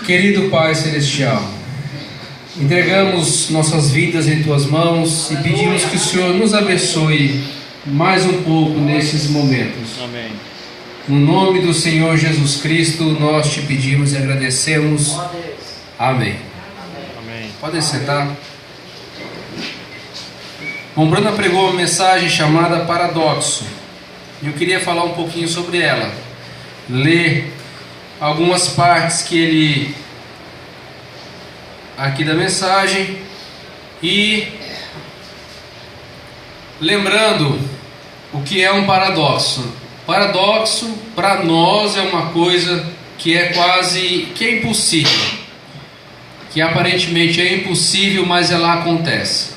Querido Pai Celestial, entregamos nossas vidas em Tuas mãos e pedimos que o Senhor nos abençoe mais um pouco nesses momentos. Amém. No nome do Senhor Jesus Cristo, nós te pedimos e agradecemos. Amém. Amém. Podem sentar. Bom, Bruna pregou uma mensagem chamada Paradoxo. Eu queria falar um pouquinho sobre ela. Ler algumas partes que ele aqui da mensagem e lembrando o que é um paradoxo. Paradoxo para nós é uma coisa que é impossível, que aparentemente é impossível, mas ela acontece.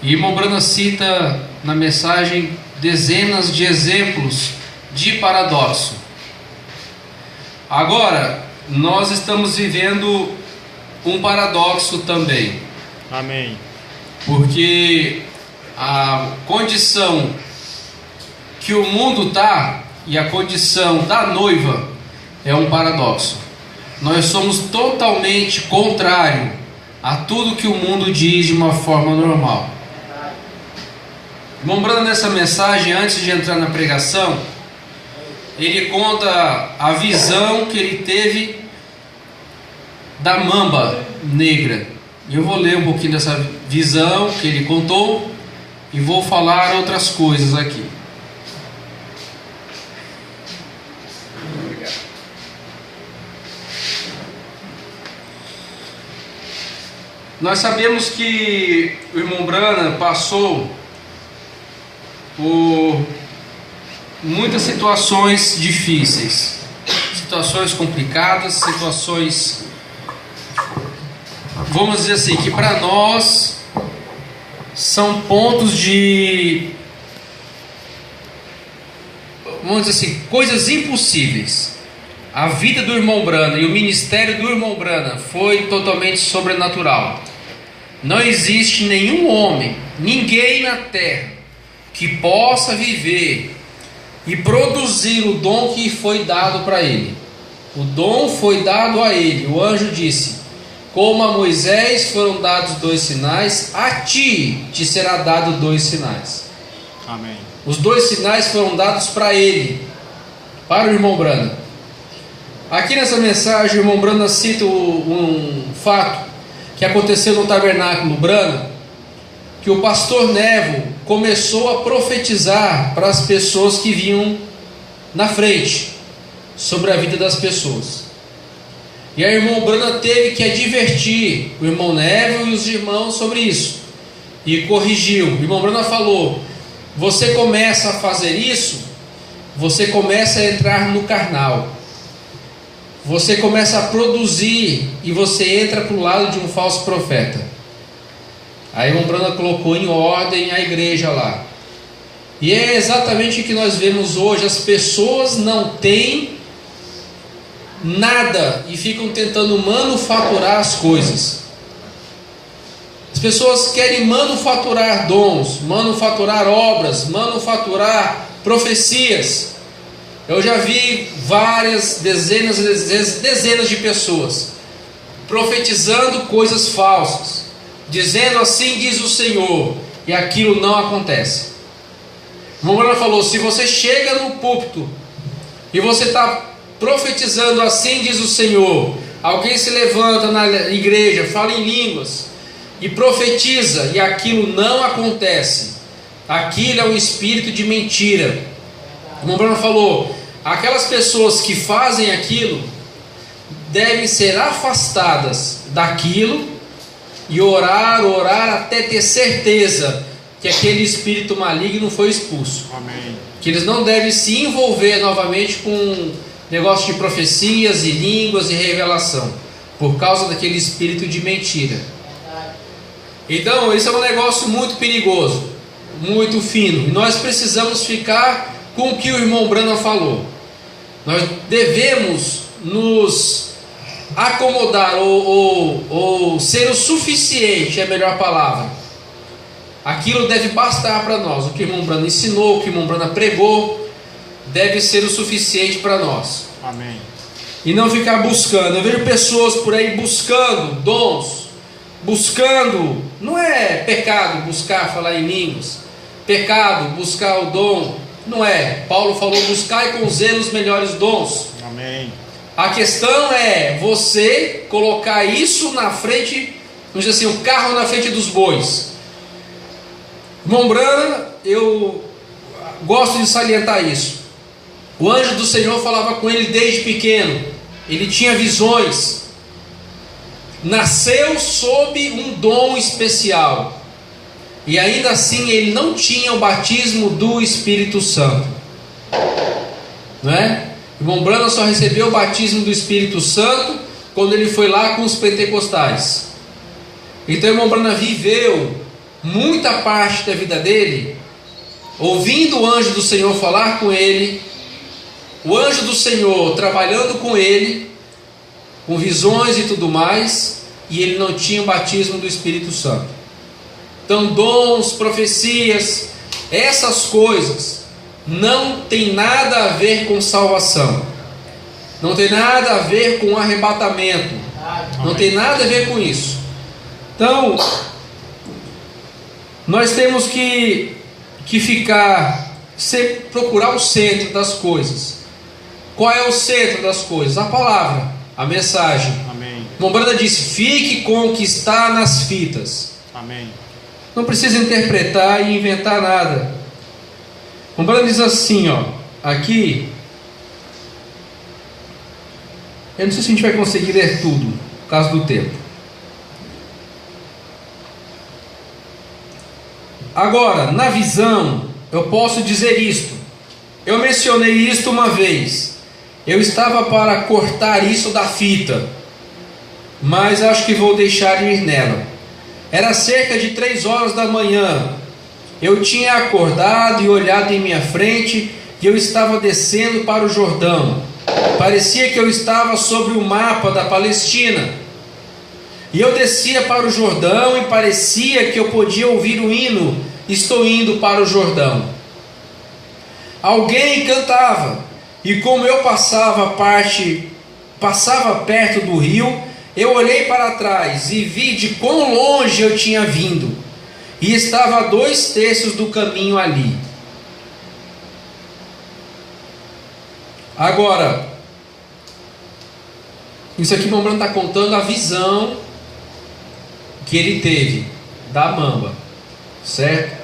E irmão Brana cita na mensagem dezenas de exemplos de paradoxo. Agora, nós estamos vivendo um paradoxo também. Amém. Porque a condição que o mundo está e a condição da noiva é um paradoxo. Nós somos totalmente contrário a tudo que o mundo diz de uma forma normal. Lembrando nessa mensagem, antes de entrar na pregação, ele conta a visão que ele teve da mamba negra. Eu vou ler um pouquinho dessa visão que ele contou e vou falar outras coisas aqui. Nós sabemos que o irmão Brana passou por muitas situações difíceis, situações complicadas, situações, vamos dizer assim, que para nós são pontos de, vamos dizer assim, coisas impossíveis. A vida do irmão Brana e o ministério do irmão Brana foi totalmente sobrenatural. Não existe nenhum homem, ninguém na terra que possa viver e produzir o dom que foi dado para ele. O dom foi dado a ele. O anjo disse: como a Moisés foram dados 2 sinais, a ti te será dado 2 sinais. Amém. Os 2 sinais foram dados para ele, para o irmão Brana. Aqui nessa mensagem, o irmão Brana cita um fato que aconteceu no tabernáculo Brana, que o pastor Nevo começou a profetizar para as pessoas que vinham na frente sobre a vida das pessoas. E a irmã Brana teve que advertir o irmão Nevo e os irmãos sobre isso e corrigiu. O irmão Brana falou: você começa a fazer isso, você começa a entrar no carnal, você começa a produzir e você entra para o lado de um falso profeta. Aí a irmã Brana colocou em ordem a igreja lá. E é exatamente o que nós vemos hoje. As pessoas não têm nada e ficam tentando manufaturar as coisas. As pessoas querem manufaturar dons, manufaturar obras, manufaturar profecias. Eu já vi várias dezenas de pessoas profetizando coisas falsas, dizendo assim diz o Senhor, e aquilo não acontece. O irmão Brana falou: se você chega no púlpito e você está profetizando assim diz o Senhor, alguém se levanta na igreja, fala em línguas e profetiza, e aquilo não acontece, aquilo é um espírito de mentira. O irmão Brana falou: aquelas pessoas que fazem aquilo devem ser afastadas daquilo e orar até ter certeza que aquele espírito maligno foi expulso. Amém. Que eles não devem se envolver novamente com negócio de profecias e línguas e revelação, por causa daquele espírito de mentira. Então, isso é um negócio muito perigoso, muito fino, e nós precisamos ficar com o que o irmão Brana falou. Nós devemos nos acomodar ou ser o suficiente, é a melhor palavra. Aquilo deve bastar para nós. O que o irmão Brana ensinou, o que o irmão Brana pregou, deve ser o suficiente para nós. Amém. e não ficar buscando. Eu vejo pessoas por aí buscando dons, buscando, não é pecado buscar falar em línguas, pecado buscar o dom, não é. Paulo falou: buscai com zelo os melhores dons. Amém. A questão é você colocar isso na frente, vamos dizer assim, o carro na frente dos bois. Irmão Branham, eu gosto de salientar isso. O anjo do Senhor falava com ele desde pequeno. Ele tinha visões. Nasceu sob um dom especial. E ainda assim ele não tinha o batismo do Espírito Santo. Não é? O irmão Branham só recebeu o batismo do Espírito Santo quando ele foi lá com os pentecostais. Então o irmão Branham viveu muita parte da vida dele ouvindo o anjo do Senhor falar com ele, o anjo do Senhor trabalhando com ele, com visões e tudo mais, e ele não tinha o batismo do Espírito Santo. Então dons, profecias, essas coisas não tem nada a ver com salvação, não tem nada a ver com arrebatamento, não tem nada a ver com isso. Então nós temos que procurar o centro das coisas. Qual é o centro das coisas? A palavra, a mensagem. Amém. Irmão Branham disse: fique com o que está nas fitas. Amém. Não precisa interpretar e inventar nada. O Branham diz assim, ó, aqui. Eu não sei se a gente vai conseguir ler tudo, por causa do tempo. Agora, na visão, eu posso dizer isto. Eu mencionei isto uma vez. Eu estava para cortar isso da fita, mas acho que vou deixar ir nela. Era cerca de 3 horas da manhã. Eu tinha acordado e olhado em minha frente, e eu estava descendo para o Jordão. Parecia que eu estava sobre o mapa da Palestina. E eu descia para o Jordão e parecia que eu podia ouvir o hino: estou indo para o Jordão. Alguém cantava, e como eu passava perto do rio, eu olhei para trás e vi de quão longe eu tinha vindo, e estava a 2/3 do caminho ali. Agora, isso aqui o irmão Branham está contando a visão que ele teve da mamba, certo?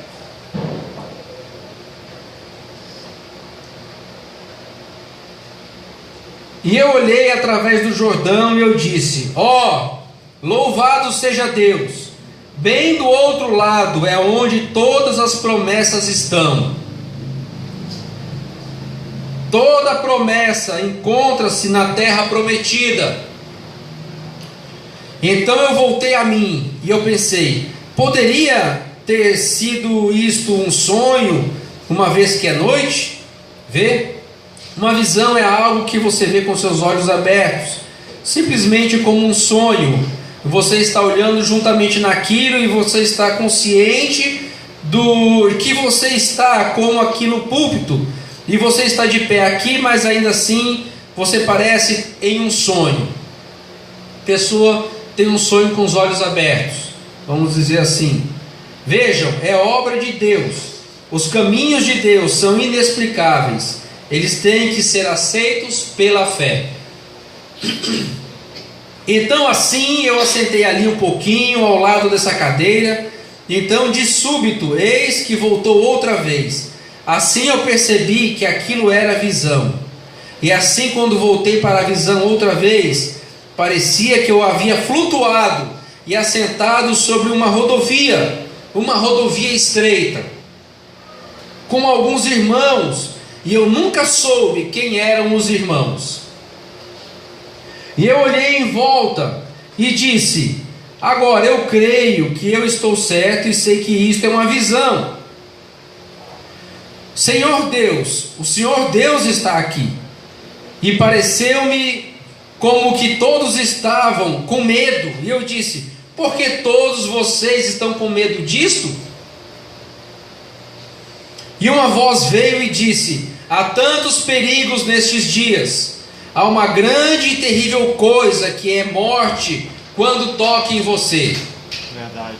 E eu olhei através do Jordão e eu disse: ó, louvado seja Deus, bem do outro lado é onde todas as promessas estão. Toda promessa encontra-se na terra prometida. Então eu voltei a mim e eu pensei: poderia ter sido isto um sonho, uma vez que é noite? Vê? Uma visão é algo que você vê com seus olhos abertos, simplesmente como um sonho. Você está olhando juntamente naquilo e você está consciente do que você está, como aqui no púlpito, e você está de pé aqui, mas ainda assim você parece em um sonho. Pessoa tem um sonho com os olhos abertos, vamos dizer assim. Vejam, é obra de Deus. Os caminhos de Deus são inexplicáveis. Eles têm que ser aceitos pela fé. Então assim eu assentei ali um pouquinho ao lado dessa cadeira. Então de súbito, eis que voltou outra vez. Assim eu percebi que aquilo era visão. E assim, quando voltei para a visão outra vez, parecia que eu havia flutuado e assentado sobre uma rodovia estreita, com alguns irmãos. E eu nunca soube quem eram os irmãos. E eu olhei em volta e disse: agora eu creio que eu estou certo e sei que isto é uma visão. Senhor Deus, o Senhor Deus está aqui. E pareceu-me como que todos estavam com medo. E eu disse: por que todos vocês estão com medo disto? E uma voz veio e disse: há tantos perigos nestes dias, há uma grande e terrível coisa que é morte quando toca em você. Verdade.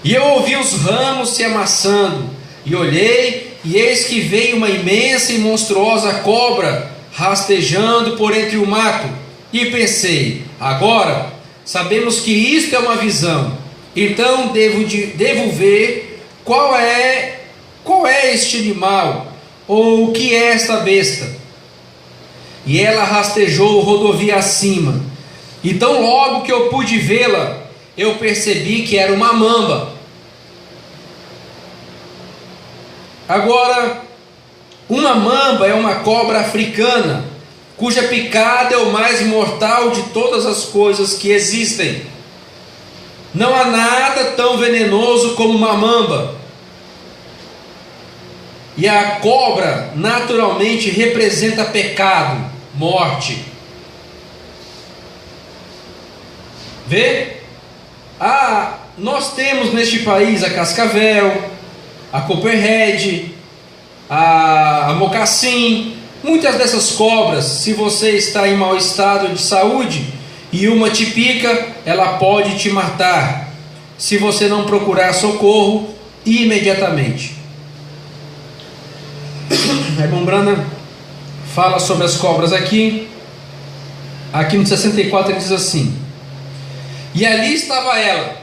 E eu ouvi os ramos se amassando, e olhei, e eis que veio uma imensa e monstruosa cobra rastejando por entre o mato. E pensei, agora sabemos que isto é uma visão, então devo ver qual é este animal, ou o que é esta besta. E ela rastejou rodovia acima, e tão logo que eu pude vê-la, eu percebi que era uma mamba. Agora, uma mamba é uma cobra africana, cuja picada é o mais mortal de todas as coisas que existem. Não há nada tão venenoso como uma mamba. E a cobra naturalmente representa pecado, morte. Vê? Nós temos neste país a cascavel, a copperhead, a mocassim. Muitas dessas cobras, se você está em mau estado de saúde e uma te pica, ela pode te matar, se você não procurar socorro imediatamente. Irmão Branham fala sobre as cobras aqui no 64 ele diz assim: e ali estava ela.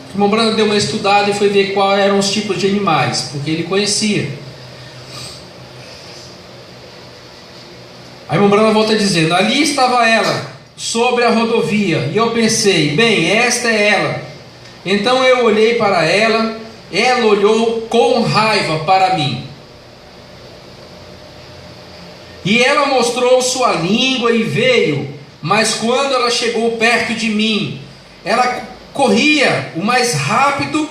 O irmão Branham deu uma estudada e foi ver quais eram os tipos de animais, porque ele conhecia. Aí o irmão Branham volta dizendo: ali estava ela, sobre a rodovia, e eu pensei, bem, esta é ela. Então eu olhei para ela, ela olhou com raiva para mim. E ela mostrou sua língua e veio, mas quando ela chegou perto de mim, ela corria o mais rápido,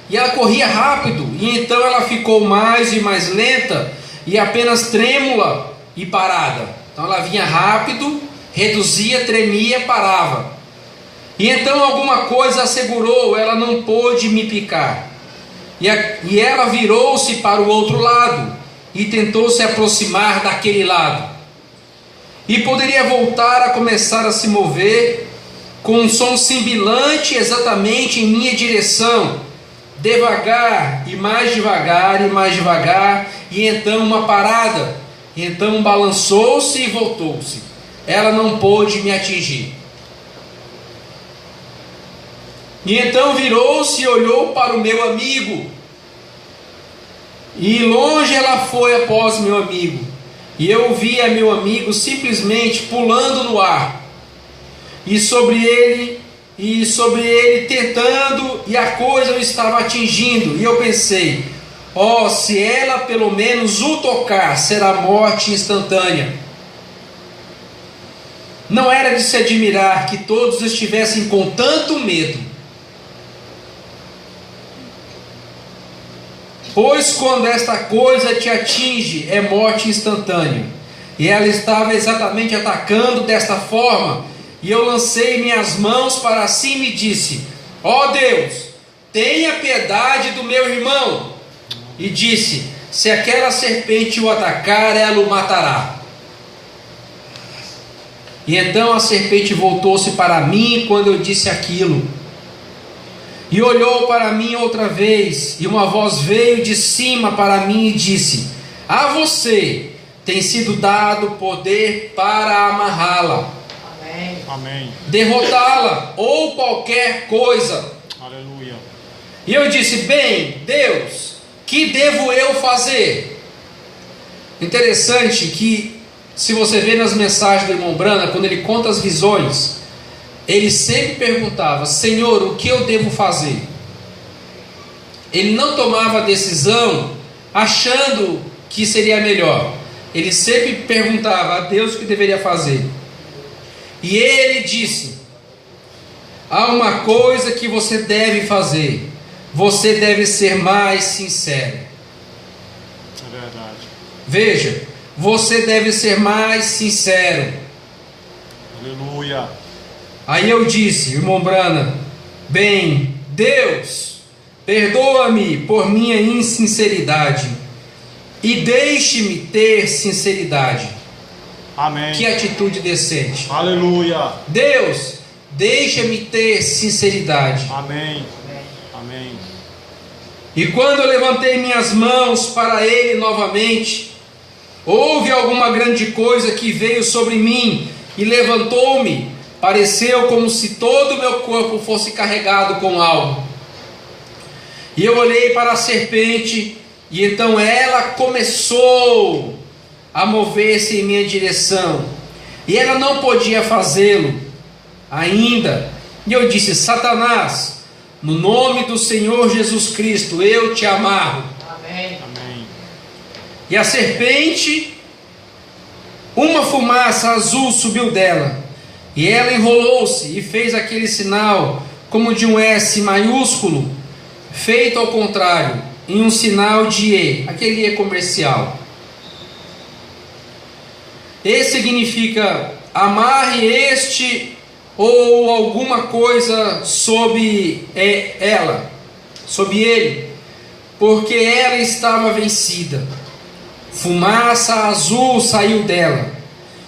e ela corria rápido, e então ela ficou mais e mais lenta, e apenas trêmula e parada. Então ela vinha rápido, reduzia, tremia, parava. E então alguma coisa assegurou, ela não pôde me picar. E ela virou-se para o outro lado, e tentou se aproximar daquele lado. E poderia voltar a começar a se mover, com um som sibilante exatamente em minha direção, devagar, e mais devagar, e mais devagar, e então uma parada, e então balançou-se e voltou-se. Ela não pôde me atingir. E então virou-se e olhou para o meu amigo, e longe ela foi após meu amigo, e eu via meu amigo simplesmente pulando no ar, e sobre ele tentando, e a coisa o estava atingindo, e eu pensei, se ela pelo menos o tocar, será morte instantânea. Não era de se admirar que todos estivessem com tanto medo, pois quando esta coisa te atinge, é morte instantânea. E ela estava exatamente atacando desta forma, e eu lancei minhas mãos para cima e disse: Deus, tenha piedade do meu irmão. E disse: se aquela serpente o atacar, ela o matará. E então a serpente voltou-se para mim quando eu disse aquilo, e olhou para mim outra vez, e uma voz veio de cima para mim e disse: a você tem sido dado poder para amarrá-la, Amém. derrotá-la ou qualquer coisa. Aleluia. E eu disse: bem, Deus, que devo eu fazer? Interessante que, se você vê nas mensagens do irmão Branham, quando ele conta as visões, ele sempre perguntava: Senhor, o que eu devo fazer? Ele não tomava a decisão achando que seria melhor. Ele sempre perguntava a Deus o que deveria fazer. E ele disse: há uma coisa que você deve fazer. Você deve ser mais sincero. É verdade. Veja, você deve ser mais sincero. Aleluia. Aí eu disse, irmão Branham: bem, Deus, perdoa-me por minha insinceridade, e deixe-me ter sinceridade. Amém. Que atitude decente. Aleluia. Deus, deixa-me ter sinceridade. Amém. Amém. E quando eu levantei minhas mãos para Ele novamente, houve alguma grande coisa que veio sobre mim e levantou-me. Pareceu como se todo o meu corpo fosse carregado com algo. E eu olhei para a serpente, e então ela começou a mover-se em minha direção. E ela não podia fazê-lo ainda. E eu disse: Satanás, no nome do Senhor Jesus Cristo, eu te amarro. Amém. Amém. E a serpente, uma fumaça azul subiu dela, e ela enrolou-se e fez aquele sinal como de um S maiúsculo, feito ao contrário, em um sinal de E, aquele E comercial. E significa: amarre este ou alguma coisa sobre ela, sobre ele, porque ela estava vencida. Fumaça azul saiu dela,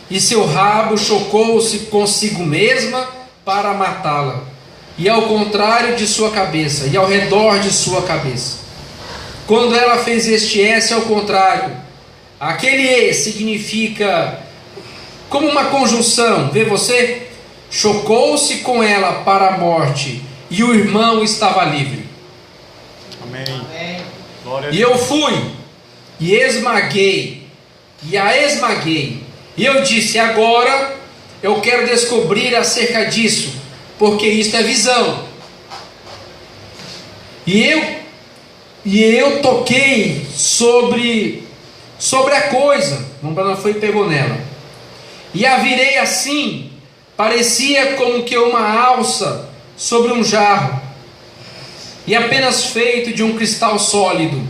e seu rabo chocou-se consigo mesma para matá-la, e ao contrário de sua cabeça, e ao redor de sua cabeça. Quando ela fez este S ao contrário, aquele E significa como uma conjunção, vê você? Chocou-se com ela para a morte, e o irmão estava livre. Amém. Amém. Glória a E Deus. eu fui e esmaguei, e a esmaguei. E eu disse: agora eu quero descobrir acerca disso, porque isto é visão. E eu toquei sobre a coisa, não foi e pegou nela. E a virei assim, parecia como que uma alça sobre um jarro, e apenas feito de um cristal sólido.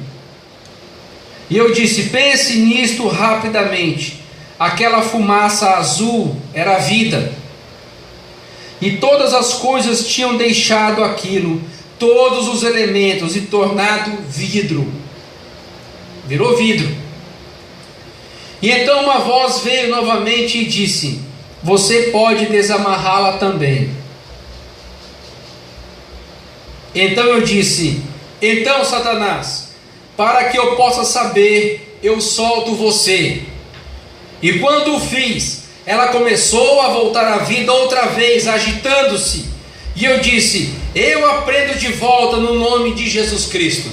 E eu disse: pense nisto rapidamente. Aquela fumaça azul era a vida, e todas as coisas tinham deixado aquilo, todos os elementos, e tornado vidro. Virou vidro. E então uma voz veio novamente e disse: você pode desamarrá-la também. Então eu disse: então, Satanás, para que eu possa saber, eu solto você. E quando o fiz, ela começou a voltar à vida outra vez, agitando-se. E eu disse: eu a prendo de volta no nome de Jesus Cristo.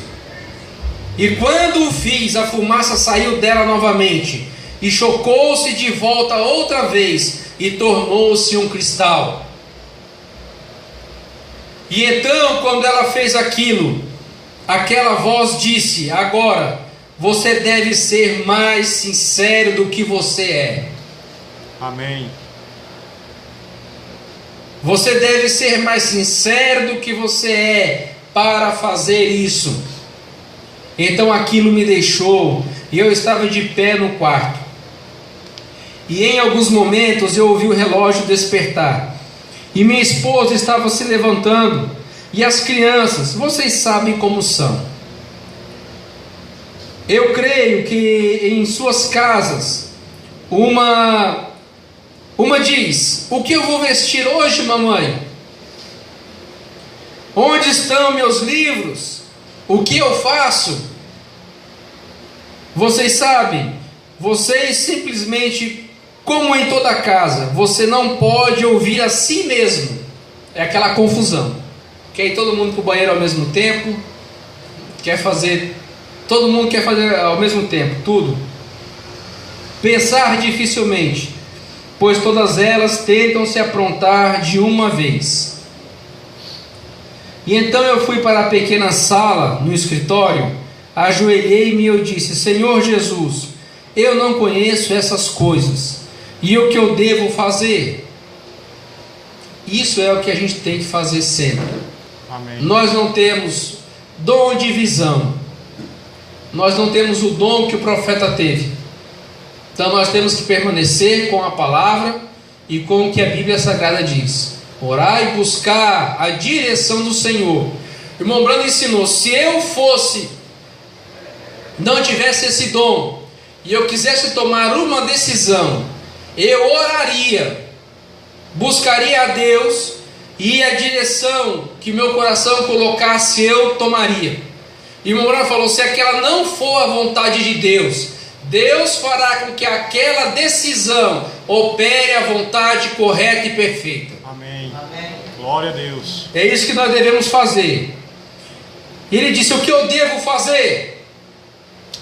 E quando o fiz, a fumaça saiu dela novamente, e chocou-se de volta outra vez, e tornou-se um cristal. E então, quando ela fez aquilo, aquela voz disse: agora você deve ser mais sincero do que você é. Amém. Você deve ser mais sincero do que você é para fazer isso. Então aquilo me deixou, e eu estava de pé no quarto. E em alguns momentos eu ouvi o relógio despertar, e minha esposa estava se levantando, e as crianças, vocês sabem como são. Eu creio que em suas casas, uma diz: o que eu vou vestir hoje, mamãe? Onde estão meus livros? O que eu faço? Vocês sabem, vocês simplesmente, como em toda casa, você não pode ouvir a si mesmo. É aquela confusão. Quer ir todo mundo para o banheiro ao mesmo tempo, todo mundo quer fazer ao mesmo tempo, tudo. Pensar dificilmente, pois todas elas tentam se aprontar de uma vez. E então eu fui para a pequena sala, no escritório, ajoelhei-me e eu disse: Senhor Jesus, eu não conheço essas coisas, e o que eu devo fazer? Isso é o que a gente tem que fazer sempre. Amém. Nós não temos dom de visão, nós não temos o dom que o profeta teve. Então nós temos que permanecer com a palavra e com o que a Bíblia Sagrada diz. Orar e buscar a direção do Senhor. O irmão Brando ensinou: se eu não tivesse esse dom, e eu quisesse tomar uma decisão, eu oraria, buscaria a Deus, e a direção que meu coração colocasse eu tomaria. E o Mourão falou: se aquela não for a vontade de Deus, Deus fará com que aquela decisão opere a vontade correta e perfeita. Amém. Glória a Deus. É isso que nós devemos fazer. Ele disse: o que eu devo fazer?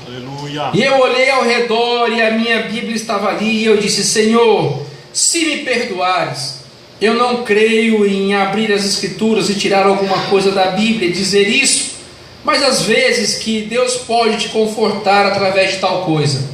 Aleluia. E eu olhei ao redor e a minha Bíblia estava ali, e eu disse: Senhor, se me perdoares, eu não creio em abrir as Escrituras e tirar alguma coisa da Bíblia e dizer isso, mas às vezes que Deus pode te confortar através de tal coisa.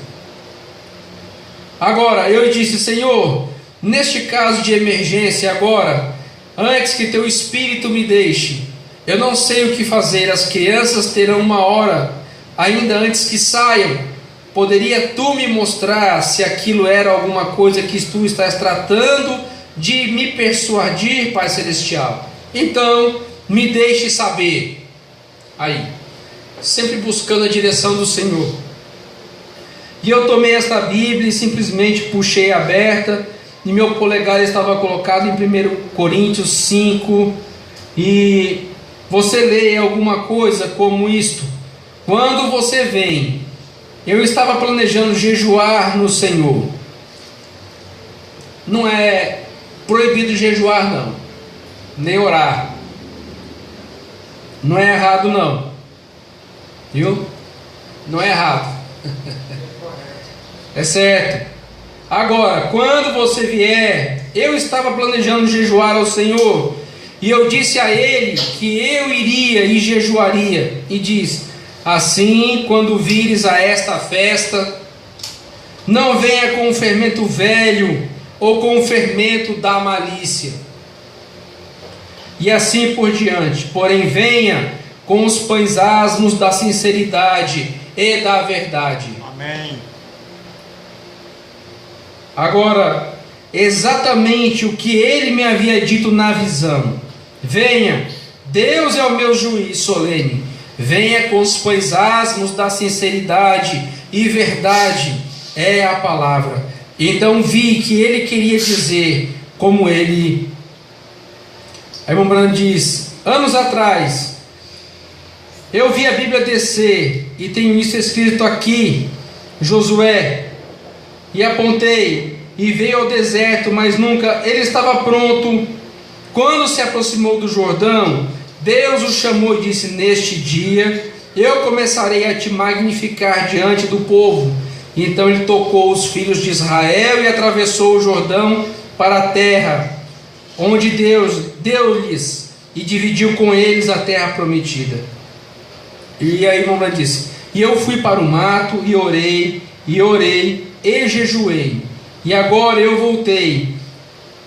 Agora, eu disse: Senhor, neste caso de emergência agora, antes que teu Espírito me deixe, eu não sei o que fazer. As crianças terão uma hora, ainda antes que saiam. Poderia tu me mostrar se aquilo era alguma coisa que tu estás tratando de me persuadir, Pai Celestial? Então, me deixe saber. Aí, sempre buscando a direção do Senhor. E eu tomei esta Bíblia e simplesmente puxei aberta, e meu polegar estava colocado em 1 Coríntios 5, e você lê alguma coisa como isto: quando você vem, eu estava planejando jejuar no Senhor. Não é proibido jejuar, não, nem orar, não é errado, não, viu? Não é errado, é certo. Agora, quando você vier, eu estava planejando jejuar ao Senhor, e eu disse a ele que eu iria e jejuaria, e diz: assim, quando vires a esta festa, não venha com o fermento velho, ou com o fermento da malícia, e assim por diante. Porém, venha com os pães asmos da sinceridade e da verdade. Amém. Agora, exatamente o que ele me havia dito na visão: venha, Deus é o meu juiz solene, venha com os pães asmos da sinceridade e verdade é a palavra. Então vi que ele queria dizer como ele. Aí o Branham diz: anos atrás eu vi a Bíblia descer, e tenho isso escrito aqui, Josué, e apontei, e veio ao deserto, mas nunca ele estava pronto. Quando se aproximou do Jordão, Deus o chamou e disse: neste dia eu começarei a te magnificar diante do povo. Então ele tocou os filhos de Israel e atravessou o Jordão para a terra onde Deus deu-lhes, e dividiu com eles a terra prometida. E aí o homem disse: e eu fui para o mato e orei e jejuei, e agora eu voltei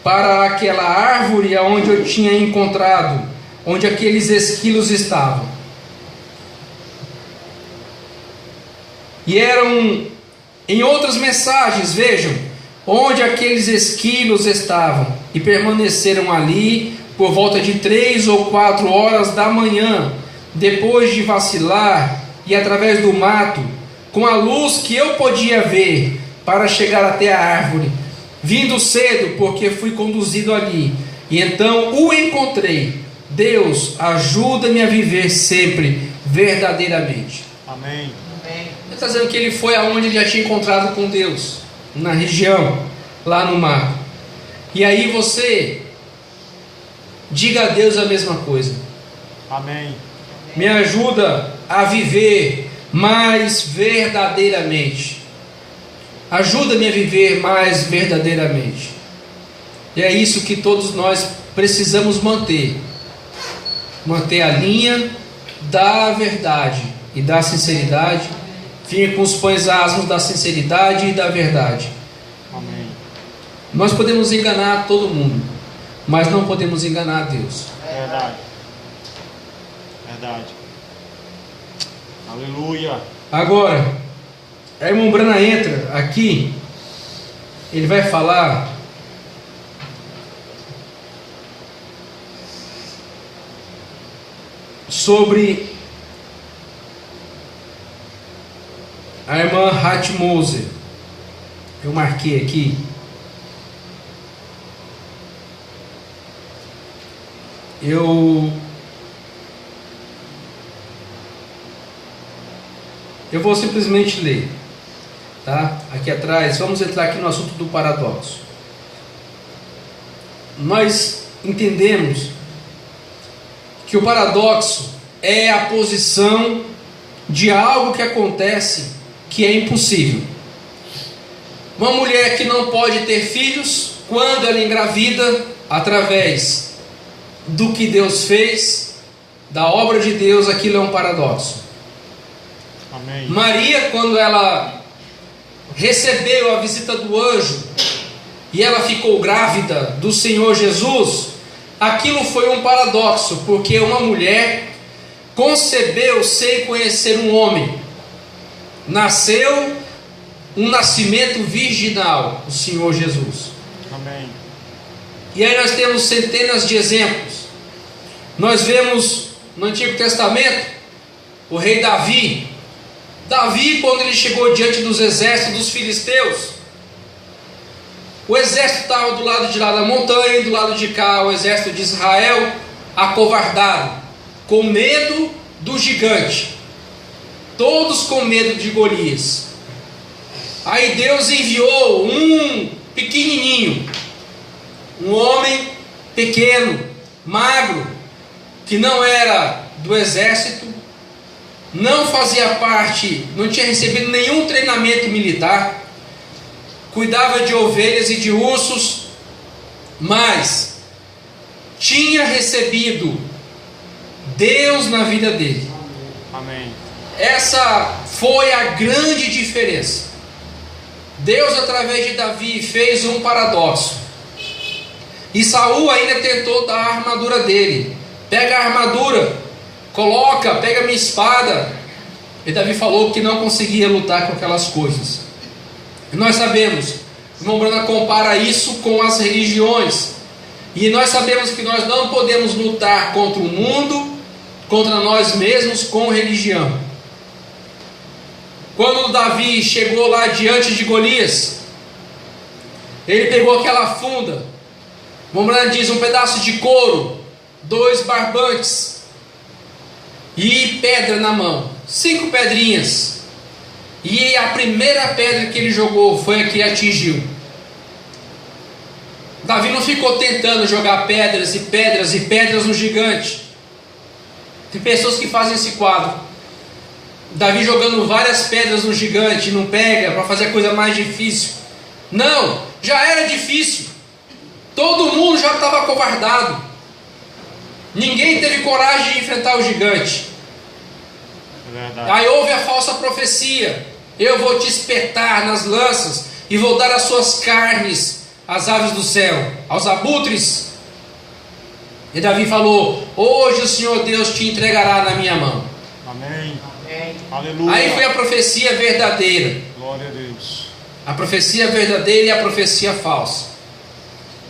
para aquela árvore onde eu tinha encontrado, onde aqueles esquilos estavam. E eram em outras mensagens, vejam, onde aqueles esquilos estavam, e permaneceram ali por volta de 3 ou 4 horas da manhã, depois de vacilar, e através do mato, com a luz que eu podia ver, para chegar até a árvore, vindo cedo, porque fui conduzido ali, e então o encontrei. Deus, ajuda-me a viver sempre verdadeiramente. Amém. Ele está dizendo que ele foi aonde ele já tinha encontrado com Deus, na região, lá no mar. E aí você diga a Deus a mesma coisa: Amém. me ajuda a viver mais verdadeiramente, ajuda-me a viver mais verdadeiramente. E é isso que todos nós precisamos manter a linha da verdade e da sinceridade. Vir com os pães asmos da sinceridade e da verdade. Amém. Nós podemos enganar todo mundo, mas não podemos enganar a Deus. Verdade. Verdade. Aleluia. Agora, a irmã Brana entra aqui, ele vai falar sobre a irmã Hat Moser. Eu marquei aqui. Eu vou simplesmente ler, tá? Aqui atrás, vamos entrar aqui no assunto do paradoxo. Nós entendemos que o paradoxo é a posição de algo que acontece que é impossível. Uma mulher que não pode ter filhos, quando ela engravida, através do que Deus fez, da obra de Deus, aquilo é um paradoxo. Amém. Maria, quando ela recebeu a visita do anjo e ela ficou grávida do Senhor Jesus, aquilo foi um paradoxo, porque uma mulher concebeu sem conhecer um homem, nasceu um nascimento virginal, o Senhor Jesus. Amém. E aí nós temos centenas de exemplos. Nós vemos no Antigo Testamento o rei Davi. Davi, quando ele chegou diante dos exércitos dos filisteus, o exército estava do lado de lá da montanha, e do lado de cá o exército de Israel, acovardado, com medo do gigante, todos com medo de Golias. Aí Deus enviou um pequenininho, um homem pequeno, magro, que não era do exército, não fazia parte, não tinha recebido nenhum treinamento militar, cuidava de ovelhas e de ursos, mas tinha recebido Deus na vida dele. Amém. Essa foi a grande diferença. Deus, através de Davi, fez um paradoxo. E Saul ainda tentou dar a armadura dele. Pega a armadura, coloca, pega a minha espada. E Davi falou que não conseguia lutar com aquelas coisas. E nós sabemos, o irmão Branham compara isso com as religiões. E nós sabemos que nós não podemos lutar contra o mundo, contra nós mesmos com religião. Quando Davi chegou lá diante de Golias, ele pegou aquela funda, o irmão Branham diz, um pedaço de couro, 2 barbantes e pedra na mão, 5 pedrinhas. E a primeira pedra que ele jogou foi a que atingiu. Davi não ficou tentando jogar pedras e pedras e pedras no gigante. Tem pessoas que fazem esse quadro. Davi jogando várias pedras no gigante, não pega, para fazer a coisa mais difícil. Não, já era difícil. Todo mundo já estava acovardado. Ninguém teve coragem de enfrentar o gigante. É verdade. Aí houve a falsa profecia: eu vou te espetar nas lanças e vou dar as suas carnes às aves do céu, aos abutres. E Davi falou: hoje o Senhor Deus te entregará na minha mão. Amém. Amém. Aleluia. Aí foi a profecia verdadeira. Glória a Deus. A profecia verdadeira e a profecia falsa.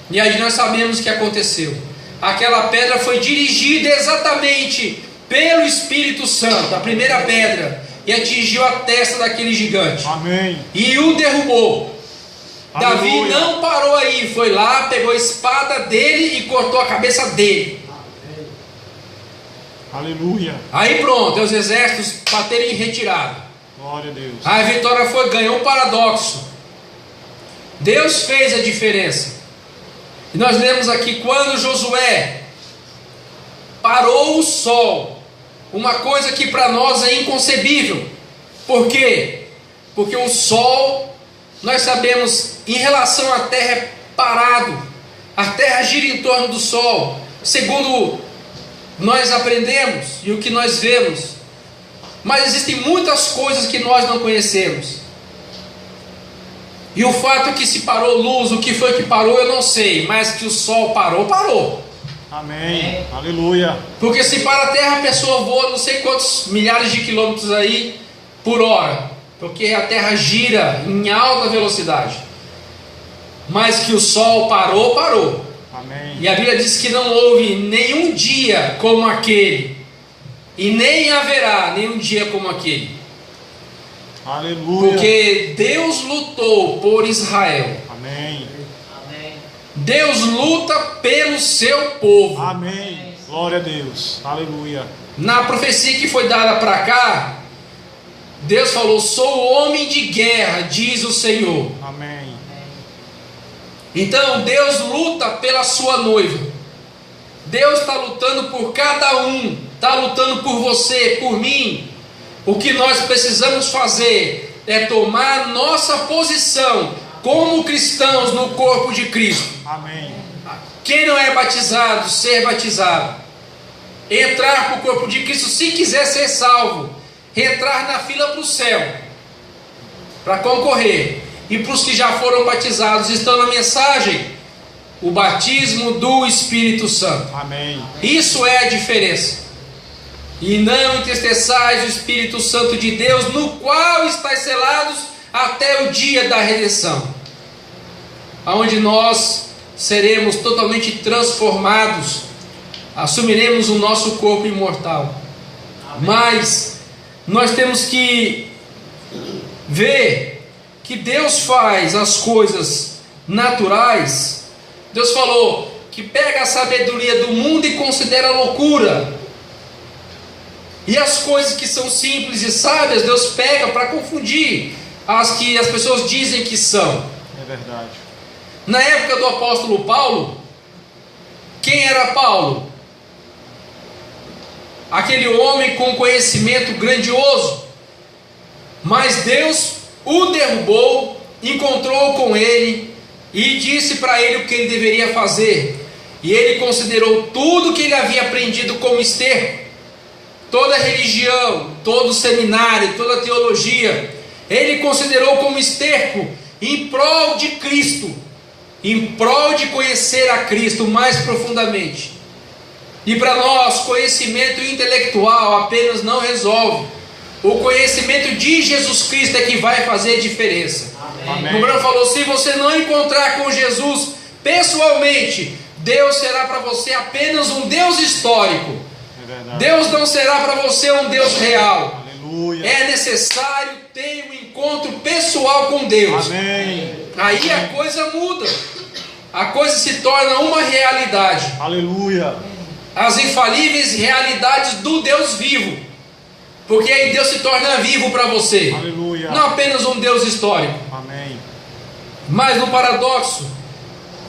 E aí nós sabemos o que aconteceu. Aquela pedra foi dirigida exatamente pelo Espírito Santo, a primeira pedra, e atingiu a testa daquele gigante. Amém. E o derrubou. Davi Aleluia. não parou aí, foi lá, pegou a espada dele e cortou a cabeça dele. Aleluia. Aí pronto, os exércitos bateram em retirada. Glória a Deus. A vitória foi ganha, um paradoxo. Deus fez a diferença. E nós lemos aqui, quando Josué parou o sol, uma coisa que para nós é inconcebível. Por quê? Porque o sol, nós sabemos, em relação à terra é parado. A terra gira em torno do sol, segundo nós aprendemos e o que nós vemos. Mas existem muitas coisas que nós não conhecemos. E o fato que se parou luz, o que foi que parou, eu não sei. Mas que o sol parou, parou. Amém. Aleluia. Porque se para a terra, a pessoa voa não sei quantos milhares de quilômetros aí por hora. Porque a terra gira em alta velocidade. Mas que o sol parou, parou. Amém. E a Bíblia diz que não houve nenhum dia como aquele. E nem haverá nenhum dia como aquele. Aleluia. Porque Deus lutou por Israel. Amém. Amém. Deus luta pelo seu povo. Amém. Glória a Deus. Aleluia. Na profecia que foi dada para cá, Deus falou: sou homem de guerra, diz o Senhor. Amém. Então Deus luta pela sua noiva. Deus está lutando por cada um, está lutando por você, por mim. O que nós precisamos fazer é tomar nossa posição como cristãos no corpo de Cristo. Amém. Quem não é batizado, ser batizado. Entrar para o corpo de Cristo, se quiser ser salvo. Entrar na fila para o céu, para concorrer. E para os que já foram batizados, estão na mensagem, o batismo do Espírito Santo. Amém. Isso é a diferença. E não entristeçais o Espírito Santo de Deus, no qual estáis selados até o dia da redenção, onde nós seremos totalmente transformados, assumiremos o nosso corpo imortal. Mas nós temos que ver que Deus faz as coisas naturais. Deus falou que pega a sabedoria do mundo e considera loucura, e as coisas que são simples e sábias Deus pega para confundir as que as pessoas dizem que são. É verdade. Na época do apóstolo Paulo, quem era Paulo? Aquele homem com conhecimento grandioso, mas Deus o derrubou, encontrou com ele e disse para ele o que ele deveria fazer. E ele considerou tudo que ele havia aprendido como esterco, toda a religião, todo o seminário, toda a teologia, ele considerou como esterco em prol de Cristo, em prol de conhecer a Cristo mais profundamente. E para nós, conhecimento intelectual apenas não resolve. O conhecimento de Jesus Cristo é que vai fazer diferença. Amém. O Bruno falou: se você não encontrar com Jesus pessoalmente, Deus será para você apenas um Deus histórico. É verdade. Deus não será para você um Deus real. Aleluia. É necessário ter um encontro pessoal com Deus. Amém. Aí a coisa muda, a coisa se torna uma realidade. Aleluia. As infalíveis realidades do Deus vivo, porque aí Deus se torna vivo para você. Aleluia. Não apenas um Deus histórico. Amém. Mas no paradoxo,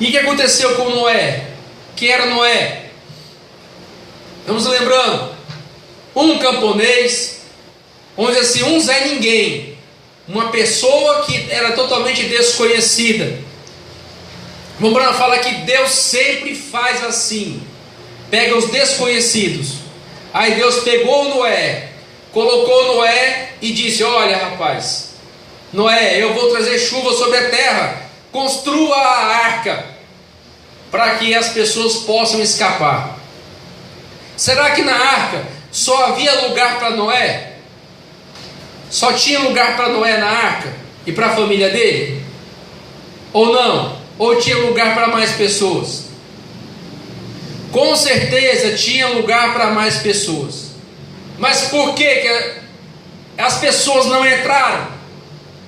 e o que aconteceu com Noé? Quem era Noé? Vamos lembrando, um camponês, vamos dizer assim, um Zé Ninguém, uma pessoa que era totalmente desconhecida. Vamos falar que Deus sempre faz assim, pega os desconhecidos. Aí Deus pegou Noé, colocou Noé e disse: olha, rapaz, Noé, eu vou trazer chuva sobre a terra, construa a arca para que as pessoas possam escapar. Será que na arca só havia lugar para Noé? Só tinha lugar para Noé na arca e para a família dele? Ou não? Ou tinha lugar para mais pessoas? Com certeza tinha lugar para mais pessoas. Mas por que as pessoas não entraram?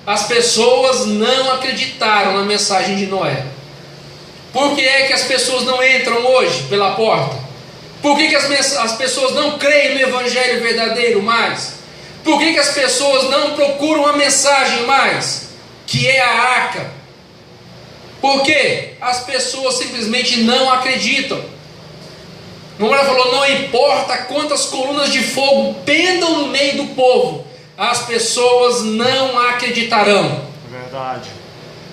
As pessoas não acreditaram na mensagem de Noé. Por que é que as pessoas não entram hoje pela porta? Por que as pessoas não creem no Evangelho verdadeiro mais? Por que as pessoas não procuram a mensagem mais, que é a arca? Porque as pessoas simplesmente não acreditam. Mamãe falou: não importa quantas colunas de fogo pendam no meio do povo, as pessoas não acreditarão. É verdade.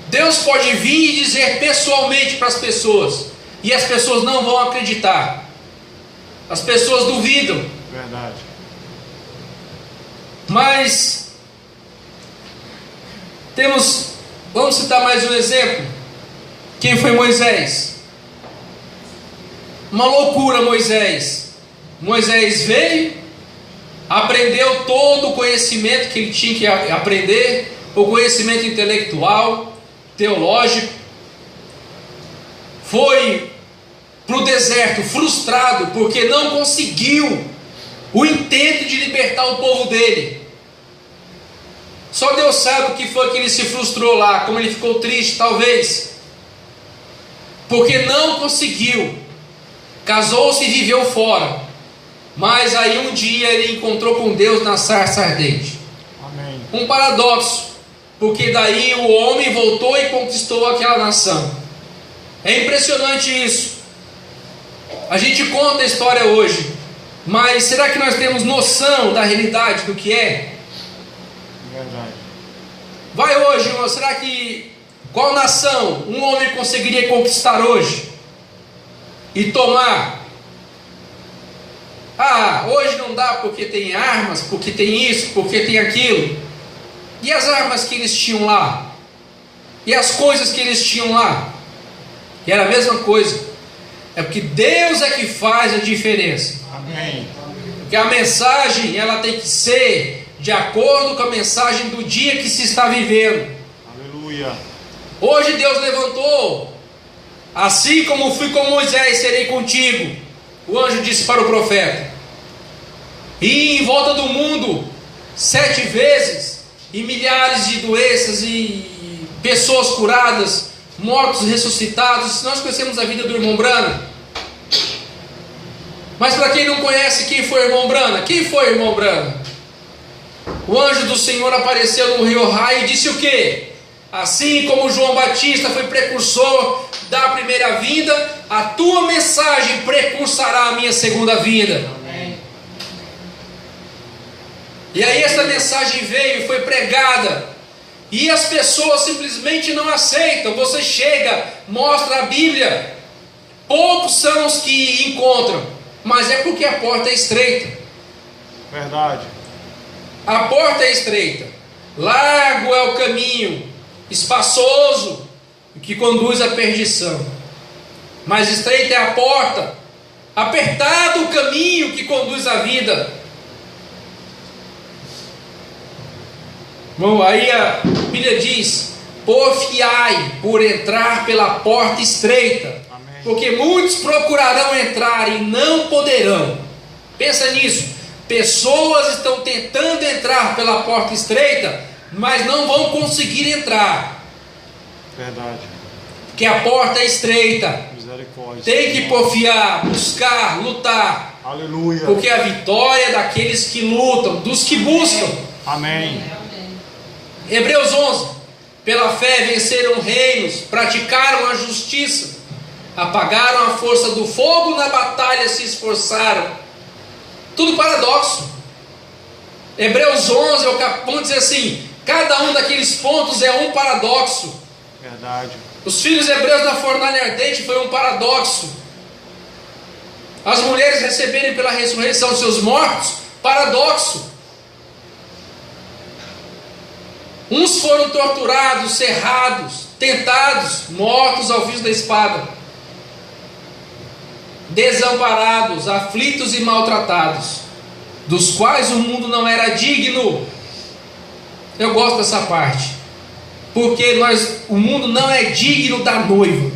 Deus pode vir e dizer pessoalmente para as pessoas, e as pessoas não vão acreditar. As pessoas duvidam. Verdade. Mas vamos citar mais um exemplo. Quem foi Moisés? Uma loucura. Moisés veio, aprendeu todo o conhecimento que ele tinha que aprender, o conhecimento intelectual, teológico, foi para o deserto frustrado, porque não conseguiu o intento de libertar o povo dele. Só Deus sabe o que foi que ele se frustrou lá, como ele ficou triste, talvez, porque não conseguiu. casou-se e viveu fora. Mas aí um dia ele encontrou com Deus na sarça ardente. Amém. Um paradoxo, porque daí o homem voltou e conquistou aquela nação. É impressionante isso. A gente conta a história hoje, mas será que nós temos noção da realidade do que é? Verdade. Vai hoje, irmão, será que qual nação um homem conseguiria conquistar hoje e tomar? Ah, hoje não dá porque tem armas, porque tem isso, porque tem aquilo. E as armas que eles tinham lá? E as coisas que eles tinham lá? E era a mesma coisa. É porque Deus é que faz a diferença. Amém. Porque a mensagem, ela tem que ser de acordo com a mensagem do dia que se está vivendo. Aleluia. Hoje Deus levantou, assim como fui com Moisés, serei contigo. O anjo disse para o profeta. E em volta do mundo 7 vezes, e milhares de doenças e pessoas curadas, mortos ressuscitados. Nós conhecemos a vida do irmão Brana. Mas para quem não conhece, quem foi o irmão Brana? Quem foi o irmão Brana? O anjo do Senhor apareceu no rio Raio e disse o quê? Assim como João Batista foi precursor da primeira vinda, a tua mensagem precursará a minha segunda vinda. Amém. E aí essa mensagem veio e foi pregada, e as pessoas simplesmente não aceitam. Você chega, mostra a Bíblia, poucos são os que encontram, mas é porque a porta é estreita. Verdade. A porta é estreita, largo é o caminho, espaçoso, que conduz à perdição, mas estreita é a porta, apertado o caminho que conduz à vida. Bom, aí a Bíblia diz: porfiai por entrar pela porta estreita. Amém. Porque muitos procurarão entrar e não poderão. Pensa nisso. Pessoas estão tentando entrar pela porta estreita, mas não vão conseguir entrar, Verdade. porque a porta é estreita. Misericórdia. Tem que porfiar, buscar, lutar, Aleluia. porque a vitória é daqueles que lutam, dos que buscam. Amém. Hebreus 11: pela fé venceram reinos, praticaram a justiça, apagaram a força do fogo, na batalha se esforçaram. Tudo paradoxo. Hebreus 11, vamos dizer assim, cada um daqueles pontos é um paradoxo. Verdade. Os filhos hebreus da fornalha ardente foi um paradoxo. As mulheres receberem pela ressurreição seus mortos, paradoxo. Uns foram torturados, cerrados, tentados, mortos ao fio da espada, desamparados, aflitos e maltratados, dos quais o mundo não era digno. Eu gosto dessa parte, porque o mundo não é digno da noiva.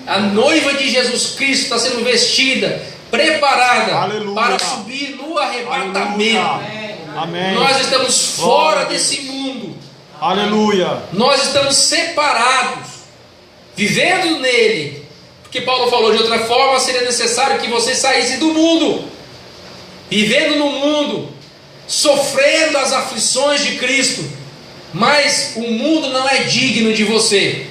A noiva de Jesus Cristo está sendo vestida, preparada, Aleluia, para subir no arrebatamento. Aleluia. Amém. Nós estamos fora desse mundo. Aleluia. Nós estamos separados, vivendo nele. Porque Paulo falou, de outra forma seria necessário que vocês saíssem do mundo, vivendo no mundo, sofrendo as aflições de Cristo. Mas o mundo não é digno de você.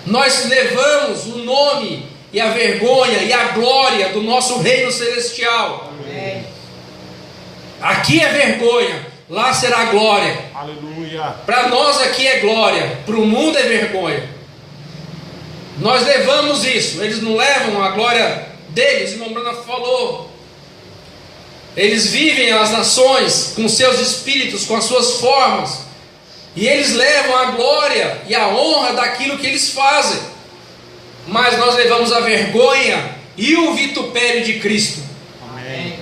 Nós levamos o nome e a vergonha e a glória do nosso reino celestial. Aqui é vergonha, lá será glória. Aleluia. Para nós aqui é glória, para o mundo é vergonha. Nós levamos isso, eles não levam a glória deles. O irmão Brana falou, eles vivem as nações com seus espíritos, com as suas formas, e eles levam a glória e a honra daquilo que eles fazem. Mas nós levamos a vergonha e o vitupério de Cristo. Amém.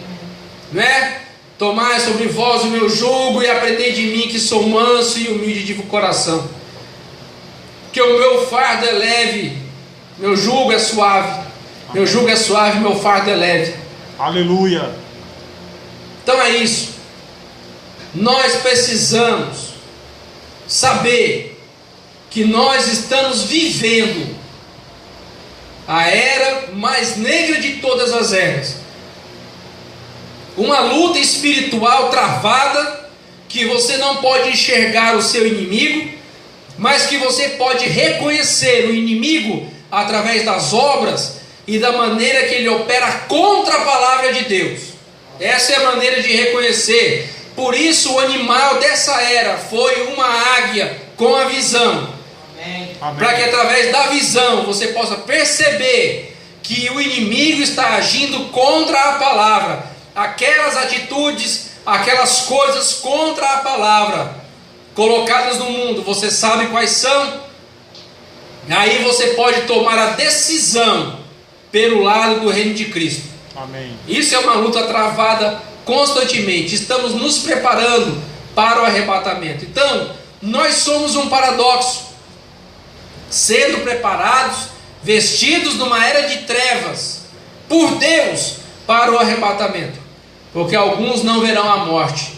Não é? Tomai sobre vós o meu jugo e aprendei de mim, que sou manso e humilde de coração, que o meu fardo é leve, meu jugo é suave. Meu jugo é suave, meu fardo é leve. Aleluia. Então é isso. Nós precisamos saber que nós estamos vivendo a era mais negra de todas as eras. Uma luta espiritual travada, que você não pode enxergar o seu inimigo, mas que você pode reconhecer o inimigo através das obras e da maneira que ele opera contra a palavra de Deus. Essa é a maneira de reconhecer. Por isso o animal dessa era foi uma águia com a visão. Para que através da visão você possa perceber que o inimigo está agindo contra a palavra. Aquelas atitudes, aquelas coisas contra a palavra colocadas no mundo, você sabe quais são? Aí você pode tomar a decisão pelo lado do reino de Cristo. Amém. Isso é uma luta travada constantemente. Estamos nos preparando para o arrebatamento. Então, nós somos um paradoxo, sendo preparados, vestidos numa era de trevas, por Deus, para o arrebatamento, porque alguns não verão a morte.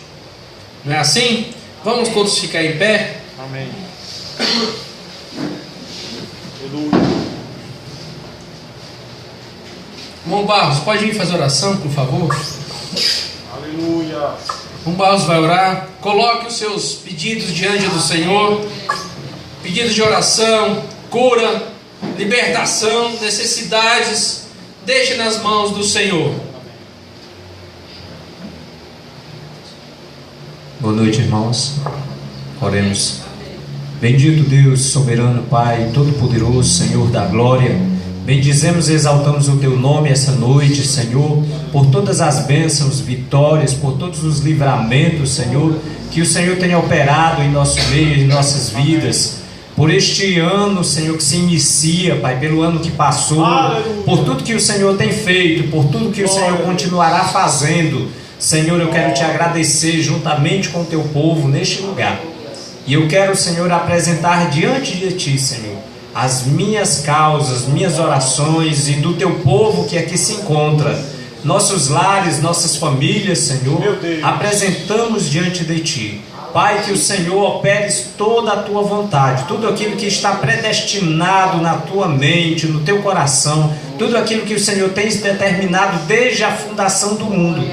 Não é assim? Vamos todos ficar em pé. Amém. Aleluia. Irmão Barros, pode vir fazer oração, por favor? Aleluia. Irmão Barros vai orar. Coloque os seus pedidos diante do Senhor. Pedidos de oração, cura, libertação, necessidades. Deixe nas mãos do Senhor. Boa noite, irmãos. Oremos. Bendito Deus, soberano Pai, todo-poderoso, Senhor da glória. Bendizemos e exaltamos o Teu nome essa noite, Senhor, por todas as bênçãos, vitórias, por todos os livramentos, Senhor, que o Senhor tenha operado em nosso meio, em nossas vidas. Por este ano, Senhor, que se inicia, Pai, pelo ano que passou, por tudo que o Senhor tem feito, por tudo que o Senhor continuará fazendo. Senhor, eu quero Te agradecer juntamente com o Teu povo neste lugar. E eu quero, Senhor, apresentar diante de Ti, Senhor, as minhas causas, minhas orações e do Teu povo que aqui se encontra. Nossos lares, nossas famílias, Senhor, apresentamos diante de Ti. Pai, que o Senhor operes toda a Tua vontade, tudo aquilo que está predestinado na Tua mente, no Teu coração, tudo aquilo que o Senhor tem determinado desde a fundação do mundo,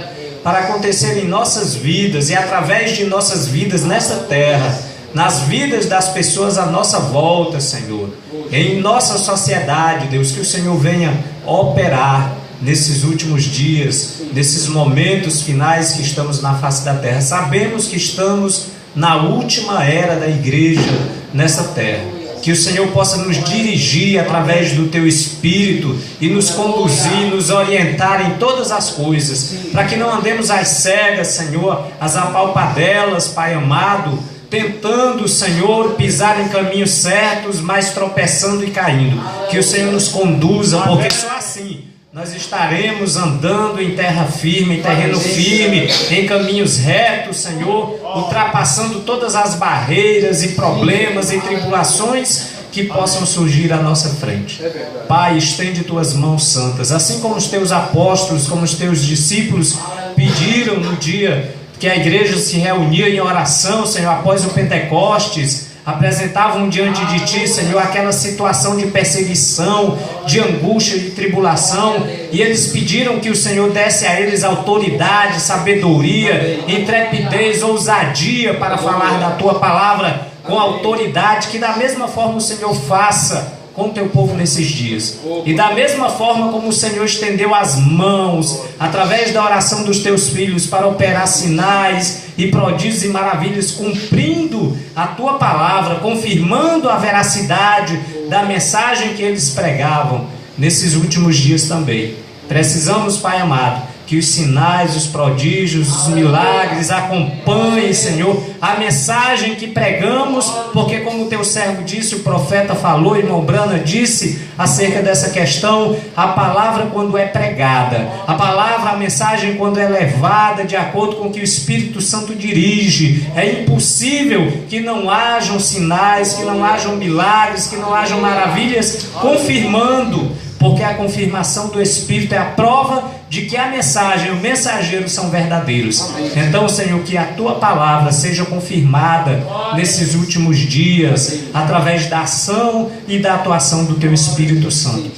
para acontecer em nossas vidas e através de nossas vidas nessa terra, nas vidas das pessoas à nossa volta, Senhor, em nossa sociedade, Deus, que o Senhor venha operar nesses últimos dias, nesses momentos finais que estamos na face da terra. Sabemos que estamos na última era da igreja nessa terra. Que o Senhor possa nos dirigir através do Teu Espírito e nos conduzir, nos orientar em todas as coisas, para que não andemos às cegas, Senhor, às apalpadelas, Pai amado, tentando, Senhor, pisar em caminhos certos, mas tropeçando e caindo. Que o Senhor nos conduza, porque só assim nós estaremos andando em terra firme, em terreno firme, em caminhos retos, Senhor, ultrapassando todas as barreiras e problemas e tribulações que possam surgir à nossa frente. Pai, estende Tuas mãos santas, assim como os Teus apóstolos, como os Teus discípulos pediram no dia que a igreja se reunia em oração, Senhor, após o Pentecostes, apresentavam diante de Ti, Senhor, aquela situação de perseguição, de angústia, de tribulação, e eles pediram que o Senhor desse a eles autoridade, sabedoria, intrepidez, ousadia para falar da Tua palavra com autoridade, que da mesma forma o Senhor faça com o Teu povo nesses dias. E da mesma forma como o Senhor estendeu as mãos através da oração dos Teus filhos para operar sinais e prodígios e maravilhas, cumprindo a Tua palavra, confirmando a veracidade da mensagem que eles pregavam nesses últimos dias também. Precisamos, Pai amado, que os sinais, os prodígios, os milagres acompanhem, Senhor, a mensagem que pregamos, porque como o Teu servo disse, o profeta falou, irmão Brana disse acerca dessa questão, a palavra quando é pregada, a palavra, a mensagem quando é levada de acordo com o que o Espírito Santo dirige, é impossível que não hajam sinais, que não hajam milagres, que não hajam maravilhas, confirmando, porque a confirmação do Espírito é a prova de que a mensagem e o mensageiro são verdadeiros. Então, Senhor, que a Tua palavra seja confirmada nesses últimos dias, através da ação e da atuação do Teu Espírito Santo.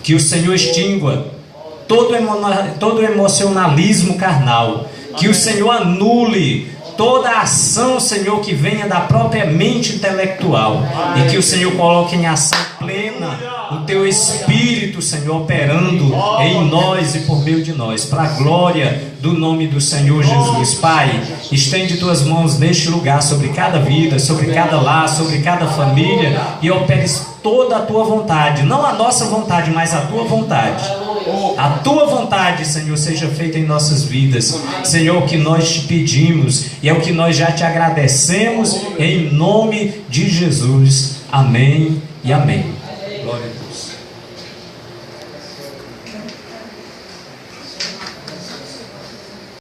Que o Senhor extingua todo emocionalismo carnal. Que o Senhor anule toda a ação, Senhor, que venha da própria mente intelectual. E que o Senhor coloque em ação plena o Teu Espírito, Senhor, operando em nós e por meio de nós, para a glória do nome do Senhor Jesus. Pai, estende Tuas mãos neste lugar sobre cada vida, sobre cada lar, sobre cada família, e operes toda a Tua vontade, não a nossa vontade, mas a Tua vontade. A Tua vontade, Senhor, seja feita em nossas vidas. Senhor, o que nós Te pedimos e é o que nós já Te agradecemos, em nome de Jesus. Amém e amém. Glória a Deus.